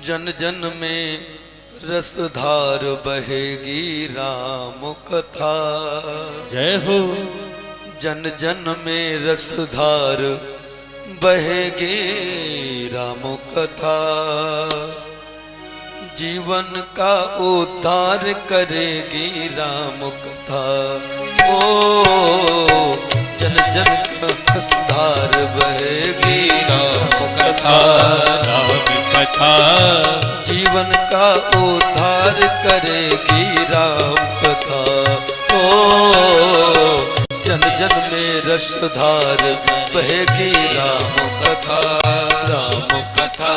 जन जन में रसधार बहेगी राम कथा। जय हो। जन जन में रसधार बहेगी राम कथा। जीवन का उद्धार करेगी राम कथा। ओ जन जन का रसधार बहेगी राम कथा। राम कथा जीवन का उद्धार करेगी राम कथा। ओ जन जन में रसधार बहेगी राम कथा। राम कथा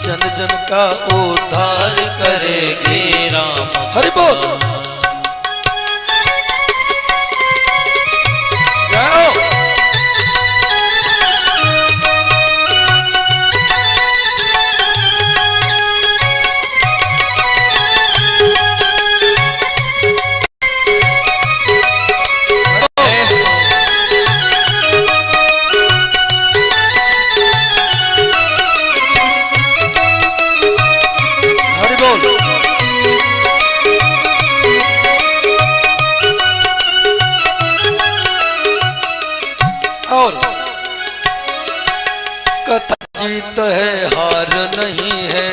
जन जन का उद्धार करेगी राम। हरि बोल। और कथा जीत है हार नहीं है,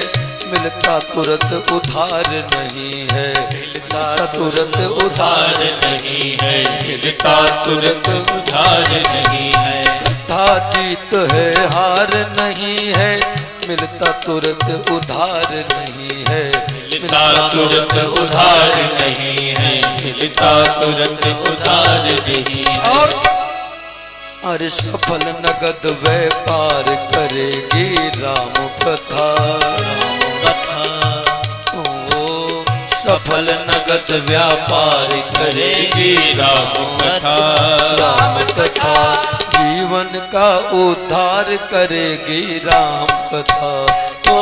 मिलता तुरंत उधार नहीं है। मिलता तुरंत उधार नहीं है, मिलता तुरंत उधार नहीं है। कथा जीत है हार नहीं है, मिलता तुरंत उधार नहीं है। मिलता तुरंत उधार नहीं है, मिलता तुरंत उधार नहीं है। और अरे सफल नगद व्यापार करेगी राम कथा। ओ सफल नगद व्यापार करेगी राम कथा। राम कथा जीवन का उद्धार करेगी राम कथा। ओ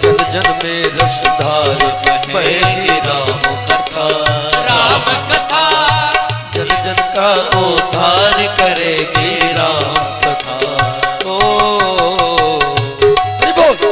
जन जन में रसधार बहेगी राम कथा। राम कथा जन जन का उद्धार करेगी राम कथा। ओ हरि बोल।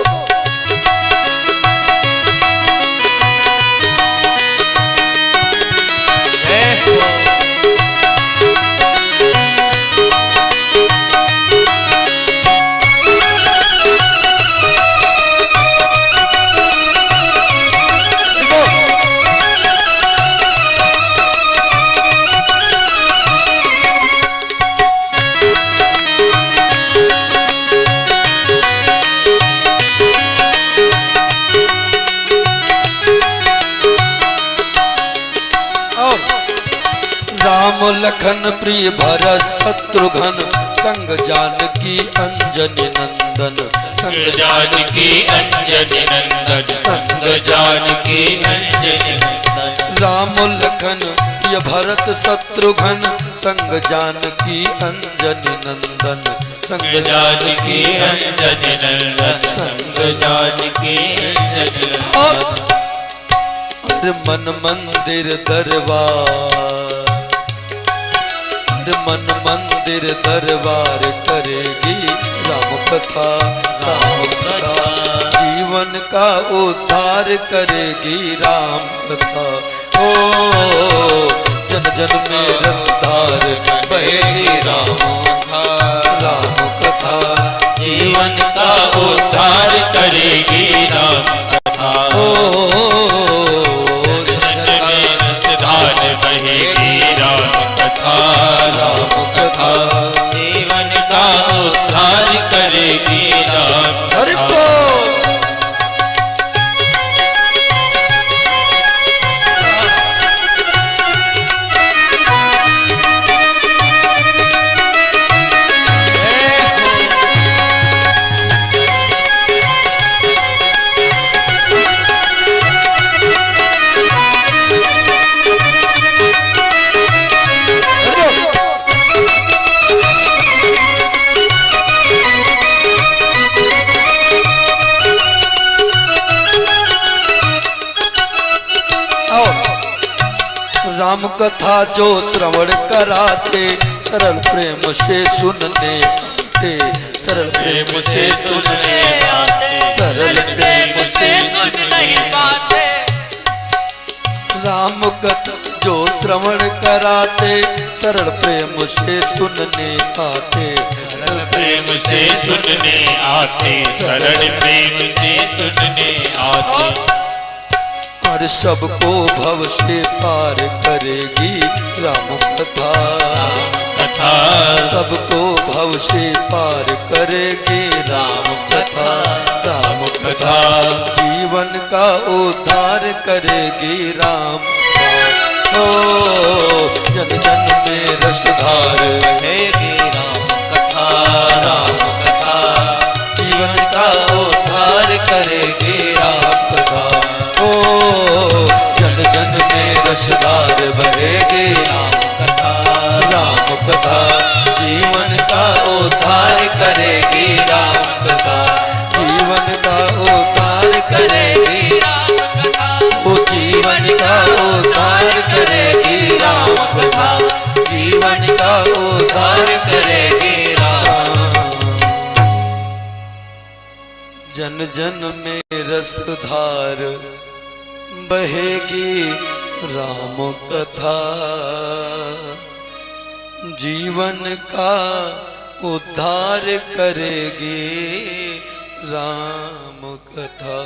राम लखन प्रिय भरत शत्रुघ्न संग जानकी अंजनी नंदन। संग जानकी अंजनी नंदन। संग जानकी अंजनी नंदन। राम लखन प्रिय भरत शत्रुघ्न संग जानकी अंजनी नंदन। संग जानकी अंजनी नंदन। संग जानकी अंजनी नंदन। हर मन मंदिर दरबार, मन मंदिर दरबार करेगी राम कथा। राम कथा जीवन का उद्धार करेगी राम कथा। ओ जन जन में रसधार बहेगी राम कथा। राम कथा जीवन का उद्धार करेगी राम कथा। ओ बहेगी राम कथा। राम कथा जीवन का उद्धार करेगी राम कथा। हरि बोल। राम कथा जो श्रवण कराते, सरल प्रेम से सुनने आते। सरल प्रेम से सुनने आते। राम कथा जो श्रवण कराते सरल प्रेम से सुनने आते, सरल प्रेम से सुनने आते, सरल प्रेम से सुनने आते। और सबको भव से पार करेगी राम कथा, कथा सबको भव से पार करेगी राम कथा, राम कथा जीवन का उद्धार करेगी राम कथा। ओ जन जन में रसधार बहेगी राम कथा, राम कथा जीवन का उद्धार करेगी राम कथा। ओ जन जन में रसधार बहेगी राम कथा, राम कथा जीवन का उद्धार करेगी राम कथा, जीवन का उद्धार करेगी राम कथा, ओ जीवन का उद्धार करेगी राम कथा, जीवन का उद्धार करेगी राम। जन जन में रसधार बहेगी राम कथा, जीवन का उद्धार करेगी राम कथा।